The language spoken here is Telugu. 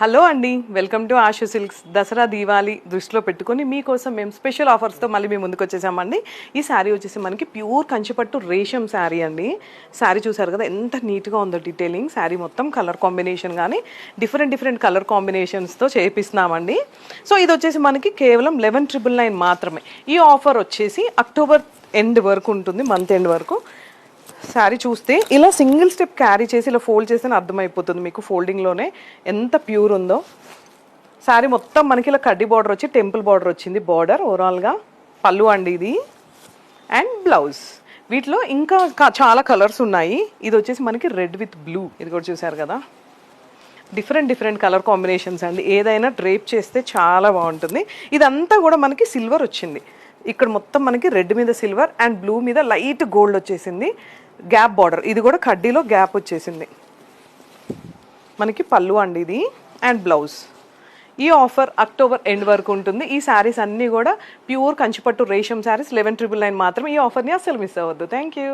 హలో అండి, welcome to Ashu silks. Dasara Diwali దృష్టిలో పెట్టుకొని మీకోసం మేము స్పెషల్ ఆఫర్స్తో మళ్ళీ మేము ముందుకు వచ్చేసామండి. ఈ శారీ వచ్చేసి మనకి ప్యూర్ కంచిపట్టు రేషం శారీ అండి. శారీ చూసారు కదా ఎంత నీట్గా ఉందో డీటెయిలింగ్. శారీ మొత్తం కలర్ కాంబినేషన్ కానీ డిఫరెంట్ కలర్ కాంబినేషన్స్తో చేపిస్తున్నామండి. సో ఇది వచ్చేసి మనకి కేవలం 11,999 మాత్రమే. ఈ ఆఫర్ వచ్చేసి అక్టోబర్ ఎండ్ వరకు ఉంటుంది, మంత్ ఎండ్ వరకు. శారీ చూస్తే ఇలా సింగిల్ స్టెప్ క్యారీ చేసి ఇలా ఫోల్డ్ చేస్తేనే అర్థమైపోతుంది మీకు ఫోల్డింగ్లోనే ఎంత ప్యూర్ ఉందో. శారీ మొత్తం మనకి ఇలా కడ్డీ బార్డర్ వచ్చి టెంపుల్ బార్డర్ వచ్చింది. బార్డర్ ఓవరాల్గా పళ్ళు అండి ఇది, అండ్ బ్లౌజ్. వీటిలో ఇంకా చాలా కలర్స్ ఉన్నాయి. ఇది వచ్చేసి మనకి రెడ్ విత్ బ్లూ, ఇది కూడా చూసారు కదా. డిఫరెంట్ కలర్ కాంబినేషన్స్ అండి. ఏదైనా డ్రేప్ చేస్తే చాలా బాగుంటుంది. ఇదంతా కూడా మనకి సిల్వర్ వచ్చింది. ఇక్కడ మొత్తం మనకి రెడ్ మీద సిల్వర్ అండ్ బ్లూ మీద లైట్ గోల్డ్ వచ్చేసింది. గ్యాప్ బార్డర్, ఇది కూడా కడ్డీలో గ్యాప్ వచ్చేసింది. మనకి పళ్ళు అండి ఇది, అండ్ బ్లౌజ్. ఈ ఆఫర్ అక్టోబర్ ఎండ్ వరకు ఉంటుంది. ఈ శారీస్ అన్నీ కూడా ప్యూర్ కంచిపట్టు రేషం శారీస్ 11,999 మాత్రం. ఈ ఆఫర్ని అస్సలు మిస్ అవ్వద్దు. Thank you.